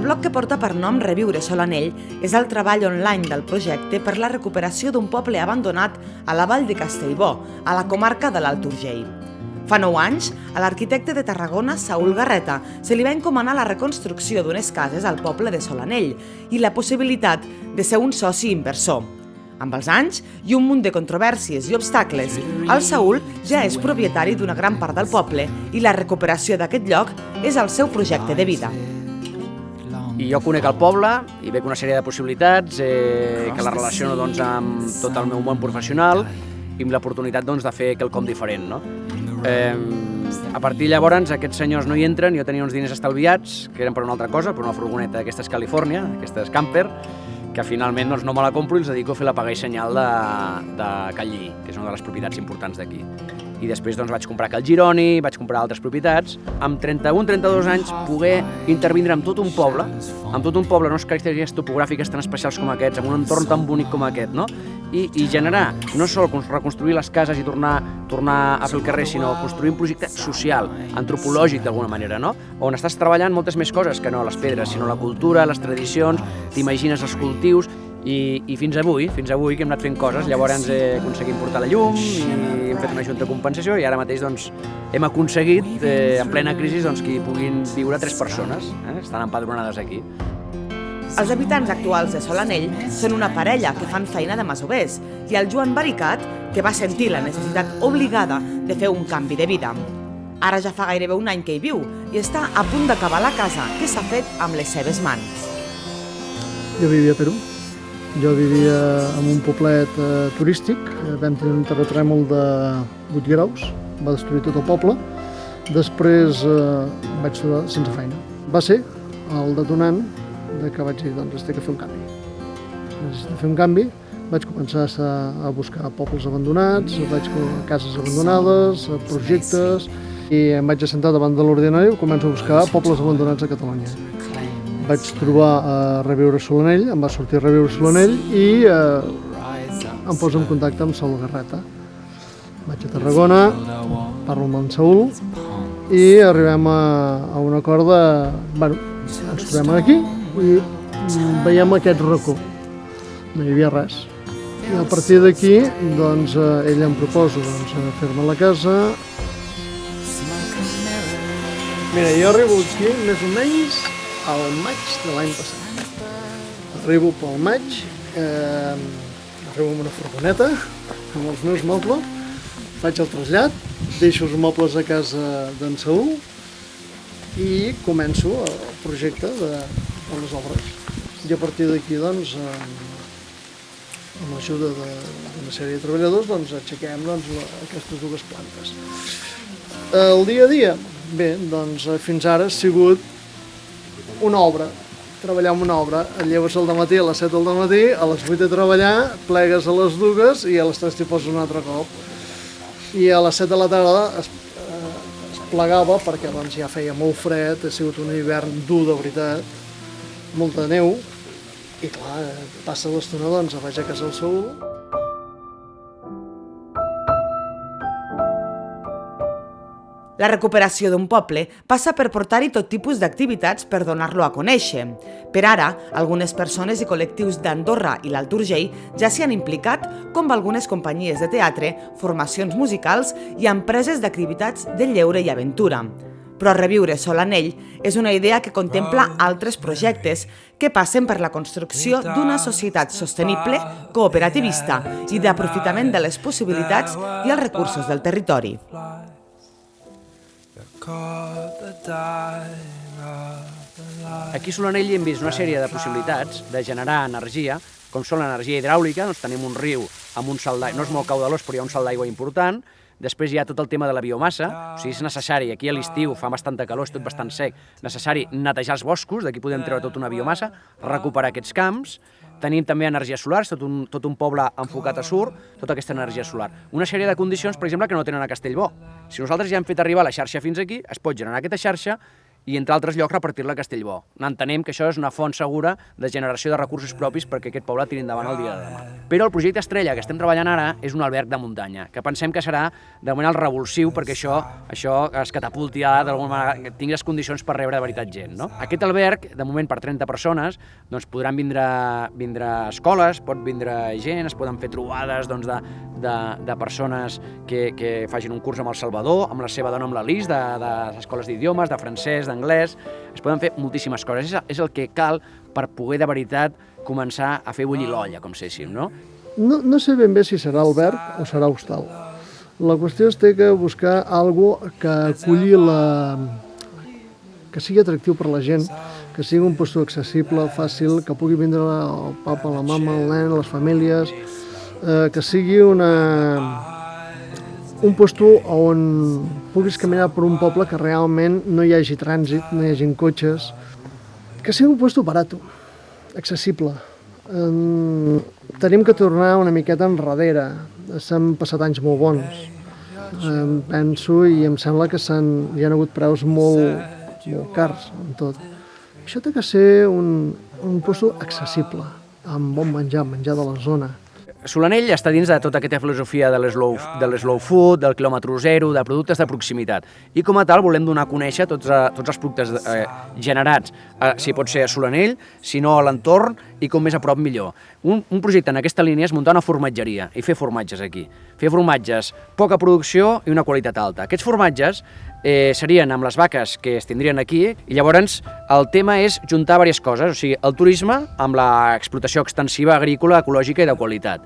El blog que porta per nom Reviure Solanell és el treball online del projecte per la recuperació d'un poble abandonat a la vall de Castellbò, a la comarca de l'Alt Urgell. Fa 9 anys, a l'arquitecte de Tarragona, Saúl Garreta, se li va encomanar la reconstrucció d'unes cases al poble de Solanell i la possibilitat de ser un soci inversor. Amb els anys i un munt de controvèrsies i obstacles, el Saúl ja és propietari d'una gran part del poble i la recuperació d'aquest lloc és el seu projecte de vida. I jo conec el poble i veig una sèrie de possibilitats que la relaciono amb tot el meu món professional i amb l'oportunitat de fer quelcom diferent. A partir de llavors aquests senyors no hi entren, jo tenia uns diners estalviats que eren per una altra cosa, per una furgoneta d'aquestes Califòrnia, aquestes camper, que finalment no me la compro i els dedico a fer la paga i senyal de Cal Lli, que és una de les propietats importants d'aquí. I després vaig comprar Cal Gironi, vaig comprar altres propietats. Amb 31-32 anys poder intervindre amb tot un poble, no unes característiques topogràfiques tan especials com aquests, amb un entorn tan bonic com aquest, i generar, no sols reconstruir les cases i tornar a fer el carrer, sinó construir un projecte social, antropològic d'alguna manera, on estàs treballant moltes més coses que no les pedres, sinó la cultura, les tradicions, t'imagines els cultius, i fins avui que hem anat fent coses, llavors aconseguim portar la llum i hem fet una junta de compensació i ara mateix hem aconseguit, en plena crisi, que hi puguin viure 3 persones, estan empadronades aquí. Els habitants actuals de Solanell són una parella que fan feina de masovers i el Joan Baricat, que va sentir la necessitat obligada de fer un canvi de vida. Ara ja fa gairebé un any que hi viu i està a punt d'acabar la casa que s'ha fet amb les seves mans. Jo vivia a Perú. Jo vivia en un poblet turístic, vam tenir un terratrèmol de 8 graus, va destruir tot el poble. Després vaig trobar sense feina. Va ser el detonant que vaig dir, doncs, he de fer un canvi. Necessito fer un canvi, vaig començar a buscar pobles abandonats, vaig a cases abandonades, projectes, i em vaig assentar davant de l'ordinari i començo a buscar pobles abandonats a Catalunya. Vaig trobar a Reviure Solanell, em va sortir Reviure Solanell i em poso en contacte amb Saúl Garreta. Vaig a Tarragona, parlo amb en Saúl i arribem a un acord de... ens trobem aquí i veiem aquest racó. No hi havia res. I a partir d'aquí, ell em proposa fer-me la casa. Mira, jo arribo aquí més o menys al maig de l'any passat. Arribo pel maig, arribo amb una furgoneta, amb els meus mobles, faig el trasllat, deixo els mobles a casa d'en Saúl i començo el projecte de les obres. I a partir d'aquí, amb l'ajuda d'una sèrie de treballadors, aixequem aquestes 2 plantes. El dia a dia, bé, fins ara ha sigut una obra, treballar en una obra. Et lleves al matí a les 7 del matí, a les 8 de treballar, plegues a les 2 i a les 3 t'hi poses un altre cop. I a les 7 de la tarda es plegava perquè ja feia molt fred, ha sigut un hivern dur de veritat, molta neu, i clar, passa l'estona a baix a casa del Saúl. La recuperació d'un poble passa per portar-hi tot tipus d'activitats per donar-lo a conèixer. Per ara, algunes persones i col·lectius d'Andorra i l'Alt Urgell ja s'hi han implicat, com algunes companyies de teatre, formacions musicals i empreses d'activitats de lleure i aventura. Però Reviure Solanell és una idea que contempla altres projectes que passen per la construcció d'una societat sostenible, cooperativista i d'aprofitament de les possibilitats i els recursos del territori. Aquí a Solanell hem vist una sèrie de possibilitats de generar energia, com són l'energia hidràulica, tenim un riu amb un salt d'aigua, no és molt caudalós però hi ha un salt d'aigua important, després hi ha tot el tema de la biomassa, o sigui, és necessari, aquí a l'estiu fa bastanta calor, és tot bastant sec, necessari netejar els boscos, d'aquí podem treure tota una biomassa, recuperar aquests camps. Tenim també energia solar, tot un poble enfocat a sur, tota aquesta energia solar. Una sèrie de condicions, per exemple, que no tenen a Castellbò. Si nosaltres ja hem fet arribar la xarxa fins aquí, es pot generar aquesta xarxa i, entre altres llocs, repartir-la a Castellbò. Entenem que això és una font segura de generació de recursos propis perquè aquest poble tiri endavant el dia de demà. Però el projecte estrella que estem treballant ara és un alberg de muntanya, que pensem que serà de moment el revulsiu perquè això es catapulti d'alguna manera, que tingui les condicions per rebre de veritat gent. No? Aquest alberg, de moment per 30 persones, doncs podran vindre escoles, pot vindre gent, es poden fer trobades de persones que facin un curs amb el Salvador, amb la seva dona, amb la Lis, de les escoles d'idiomes, de francès, d'anglès. Es poden fer moltíssimes coses. És el que cal per poder de veritat començar a fer bullir l'olla, com séssim, no? No sé ben bé si serà alberg o serà hostal. La qüestió és que buscar alguna que aculli que sigui atractiu per la gent, que sigui un lloc accessible, fàcil, que pugui vindre el papa, la mama, el nen, les famílies, que sigui un lloc on puguis caminar per un poble que realment no hi hagi trànsit, no hi hagi cotxes, que sigui un lloc barat, accessible. Tenim que tornar una miqueta enrere. S'han passat anys molt bons. Penso i em sembla que hi ha hagut preus molt cars en tot. Això té que ser un lloc accessible, amb bon menjar de la zona. Solanell està dins de tota aquesta filosofia de l'slow food, del quilòmetre zero, de productes de proximitat. I com a tal volem donar a conèixer tots els productes generats, si pot ser a Solanell, si no a l'entorn, i com més a prop millor. Un projecte en aquesta línia és muntar una formatgeria i fer formatges aquí. Fer formatges, poca producció i una qualitat alta. Aquests formatges serien amb les vaques que es tindrien aquí, i llavors el tema és juntar diverses coses, o sigui, el turisme amb l'explotació extensiva agrícola, ecològica i de qualitat.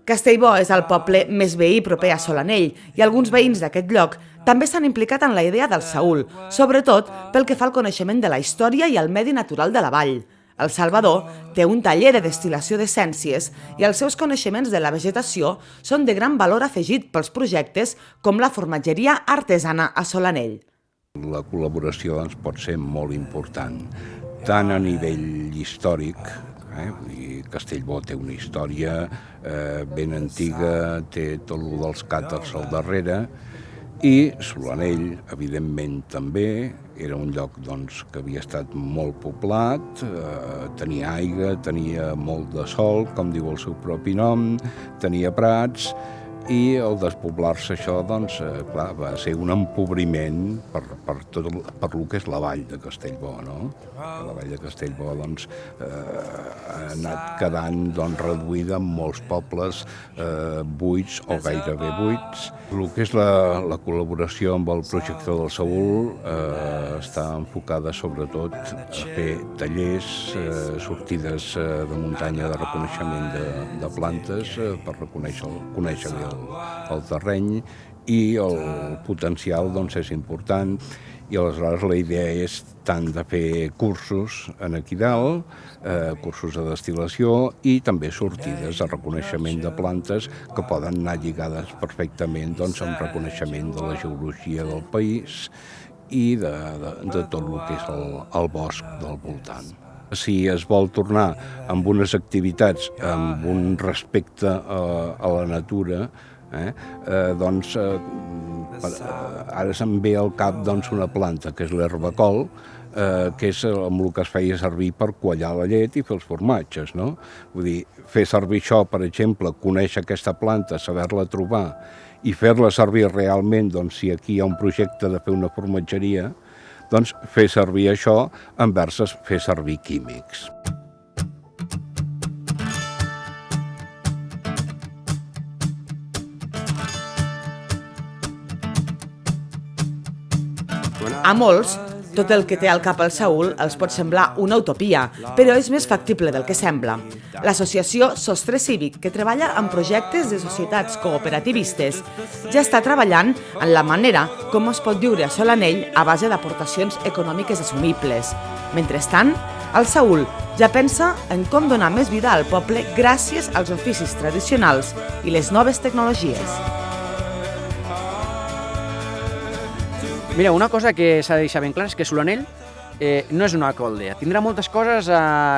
Castellbò és el poble més veí proper a Solanell i alguns veïns d'aquest lloc també s'han implicat en la idea del Saül, sobretot pel que fa al coneixement de la història i el medi natural de la vall. El Salvador té un taller de destil·lació d'essències i els seus coneixements de la vegetació són de gran valor afegit pels projectes com la formatgeria artesana a Solanell. La col·laboració ens pot ser molt important, tant a nivell històric, Castellbò té una història ben antiga, té tot el dels càtars al darrere, i Solanell, evidentment, també era un lloc que havia estat molt poblat, tenia aigua, tenia molt de sol, com diu el seu propi nom, tenia prats, i al despoblar-se això, clar, va ser un empobriment per el que és la vall de Castellbò, no? La vall de Castellbò ha anat quedant reduïda en molts pobles buits o gairebé buits. El que és la col·laboració amb el projecte del Saül està enfocada sobretot a fer tallers, sortides de muntanya de reconeixement de plantes per conèixer bé el terreny, i el potencial és important, i aleshores la idea és tant de fer cursos aquí dalt, cursos de destil·lació, i també sortides de reconeixement de plantes que poden anar lligades perfectament amb reconeixement de la geologia del país i de tot el que és el bosc del voltant. Si es vol tornar amb unes activitats, amb un respecte a la natura, ara se'm ve al cap una planta que és l'herbacol, que és amb el que es feia servir per quallar la llet i fer els formatges, no? Vull dir, fer servir això, per exemple, conèixer aquesta planta, saber-la trobar i fer-la servir realment, si aquí hi ha un projecte de fer una formatgeria, fer servir això envers fer servir químics. A molts, tot el que té al cap el Saül els pot semblar una utopia, però és més factible del que sembla. L'associació Sostre Cívic, que treballa en projectes de societats cooperativistes, ja està treballant en la manera com es pot viure a Solanell a base d'aportacions econòmiques assumibles. Mentrestant, el Saül ja pensa en com donar més vida al poble gràcies als oficis tradicionals i les noves tecnologies. Mira, una cosa que s'ha de deixar ben clar és que Solanell no és una ecoaldea. Tindrà moltes coses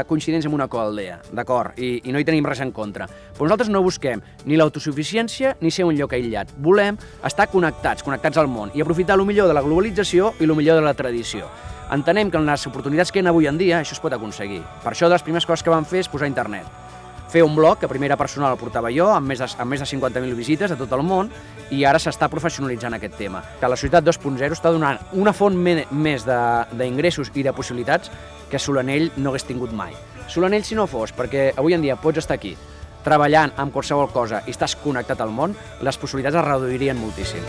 coincidents amb una ecoaldea, d'acord? I no hi tenim res en contra. Però nosaltres no busquem ni l'autosuficiència ni ser un lloc aïllat. Volem estar connectats al món i aprofitar el millor de la globalització i el millor de la tradició. Entenem que en les oportunitats que hi ha avui en dia això es pot aconseguir. Per això, de les primeres coses que vam fer és posar internet. Fer un blog, que a primera persona el portava jo, amb més de 50.000 visites a tot el món, i ara s'està professionalitzant aquest tema. Que la Societat 2.0 està donant una font més d'ingressos i de possibilitats que Solanell no hagués tingut mai. Solanell, si no fos, perquè avui en dia pots estar aquí, treballant amb qualsevol cosa i estàs connectat al món, les possibilitats es reduirien moltíssim.